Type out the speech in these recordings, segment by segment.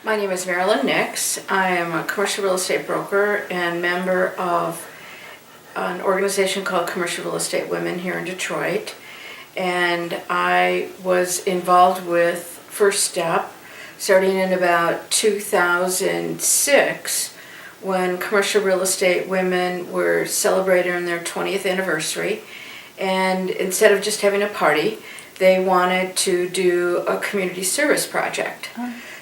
My name is Marilyn Nix. I am a commercial real estate broker and member of an organization called Commercial Real Estate Women here in Detroit. And I was involved with First Step starting in about 2006 when Commercial Real Estate Women were celebrating their 20th anniversary. And instead of just having a party, they wanted to do a community service project.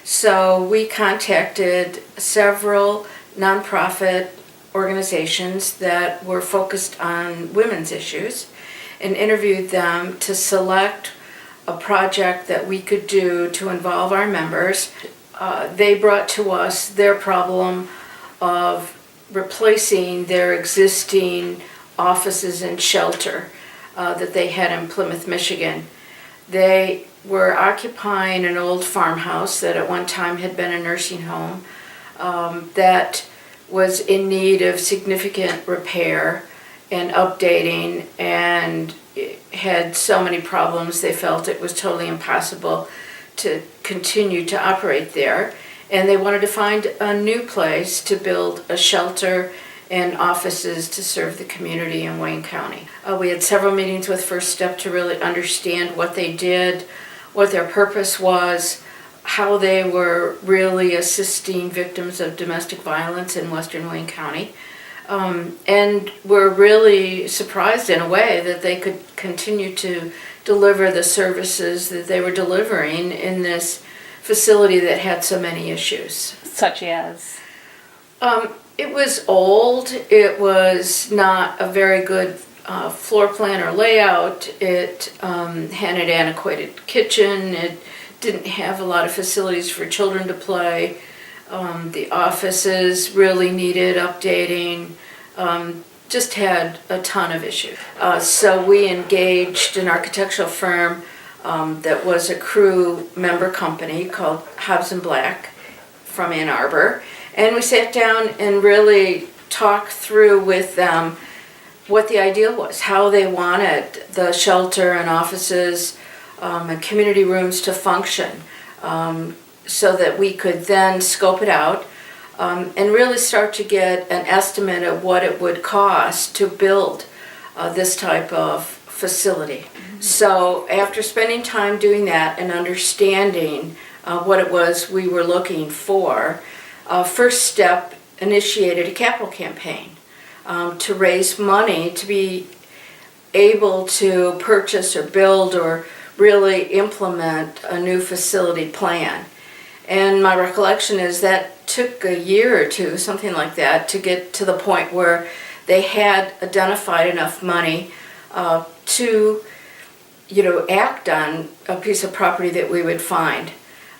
So we contacted several nonprofit organizations that were focused on women's issues and interviewed them to select a project that we could do to involve our members. They brought to us their problem of replacing their existing offices and shelter that they had in Plymouth, Michigan. They were occupying an old farmhouse that at one time had been a nursing home that was in need of significant repair and updating, and had so many problems they felt it was totally impossible to continue to operate there. And they wanted to find a new place to build a shelter and offices to serve the community in Wayne County. We had several meetings with First Step to really understand what they did, what their purpose was, how they were really assisting victims of domestic violence in western Wayne County. And we're really surprised in a way that they could continue to deliver the services that they were delivering in this facility that had so many issues. Such as? It was old. It was not a very good floor plan or layout. It had an antiquated kitchen. It didn't have a lot of facilities for children to play. The offices really needed updating. Just had a ton of issues. So we engaged an architectural firm that was a crew member company called Hobbs & Black from Ann Arbor. And we sat down and really talked through with them what the ideal was, how they wanted the shelter and offices and community rooms to function, so that we could then scope it out and really start to get an estimate of what it would cost to build this type of facility. So after spending time doing that and understanding what it was we were looking for, First Step initiated a capital campaign to raise money to be able to purchase or build or really implement a new facility plan. And my recollection is that took a year or two, something like that, to get to the point where they had identified enough money to, act on a piece of property that we would find.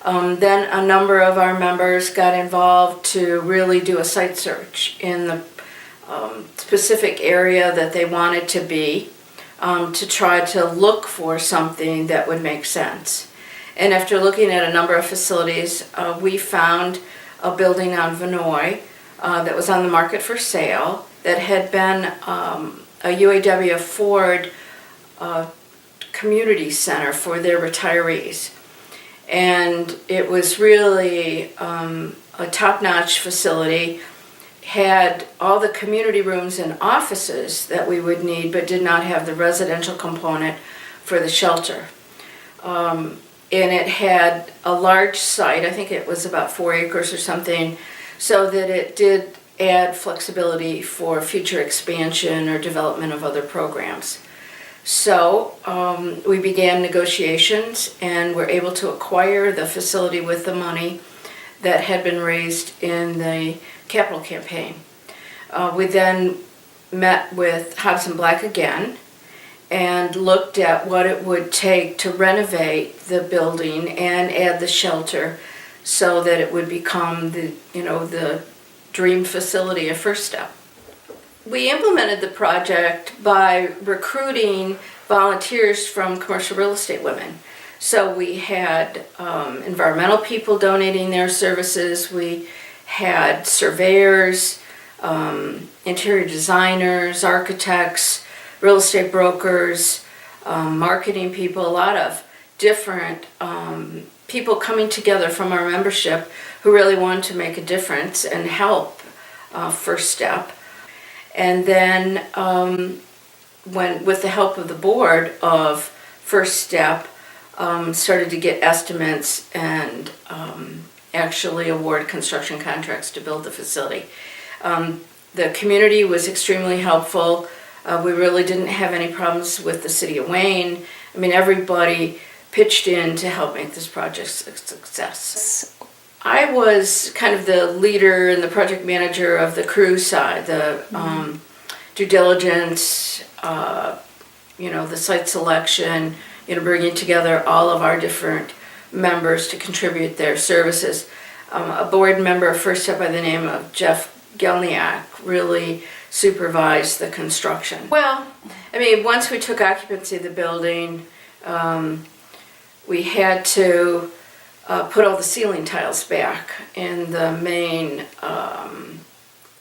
Then a number of our members got involved to really do a site search in the specific area that they wanted to be, to try to look for something that would make sense. And after looking at a number of facilities, we found a building on Vinoy that was on the market for sale that had been a UAW Ford community center for their retirees. And it was really a top-notch facility, had all the community rooms and offices that we would need, but did not have the residential component for the shelter. And it had a large site, I think it was about 4 acres or something, so that it did add flexibility for future expansion or development of other programs. So we began negotiations and were able to acquire the facility with the money that had been raised in the capital campaign. We then met with Hobbs & Black again and looked at what it would take to renovate the building and add the shelter so that it would become the dream facility of First Step. We implemented the project by recruiting volunteers from Commercial Real Estate Women. So we had environmental people donating their services, we had surveyors, interior designers, architects, real estate brokers, marketing people, a lot of different people coming together from our membership who really wanted to make a difference and help First Step. And then when, with the help of the board of First Step, started to get estimates and actually award construction contracts to build the facility. The community was extremely helpful. We really didn't have any problems with the city of Wayne. I mean, everybody pitched in to help make this project a success. I was kind of the leader and the project manager of the crew side, the due diligence, the site selection, bringing together all of our different members to contribute their services. A board member of First Step by the name of Jeff Gelniak really supervised the construction. Well, I mean, once we took occupancy of the building, we had to put all the ceiling tiles back in the main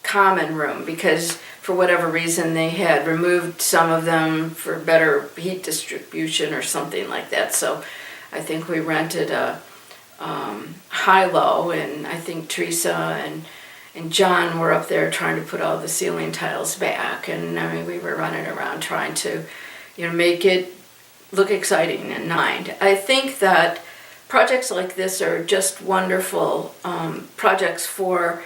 common room because for whatever reason they had removed some of them for better heat distribution or something like that. So I think we rented a high-low, and I think Teresa and John were up there trying to put all the ceiling tiles back, and I mean we were running around trying to make it look exciting and nice. I think that projects like this are just wonderful projects for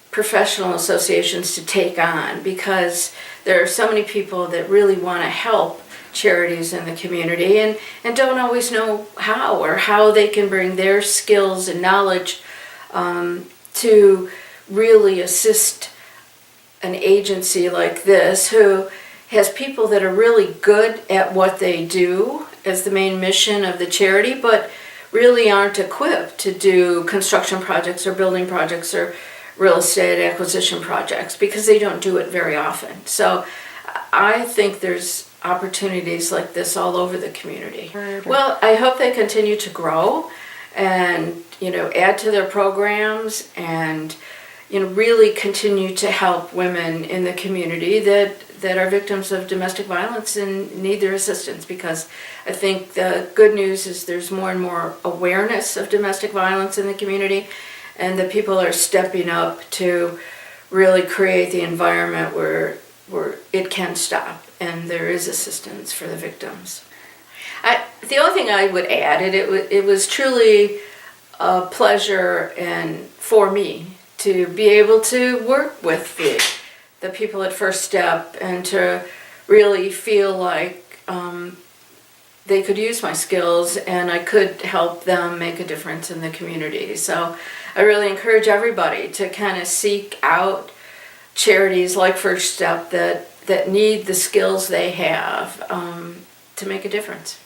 professional associations to take on because there are so many people that really want to help charities in the community and don't always know how or how they can bring their skills and knowledge to really assist an agency like this who has people that are really good at what they do as the main mission of the charity, but really aren't equipped to do construction projects or building projects or real estate acquisition projects because they don't do it very often. So I think there's opportunities like this all over the community. Well, I hope they continue to grow and add to their programs and really continue to help women in the community that are victims of domestic violence and need their assistance, because I think the good news is there's more and more awareness of domestic violence in the community, and that people are stepping up to really create the environment where it can stop and there is assistance for the victims. The only thing I would add, it was truly a pleasure and for me to be able to work with the people at First Step and to really feel like they could use my skills and I could help them make a difference in the community. So I really encourage everybody to kind of seek out charities like First Step that need the skills they have to make a difference.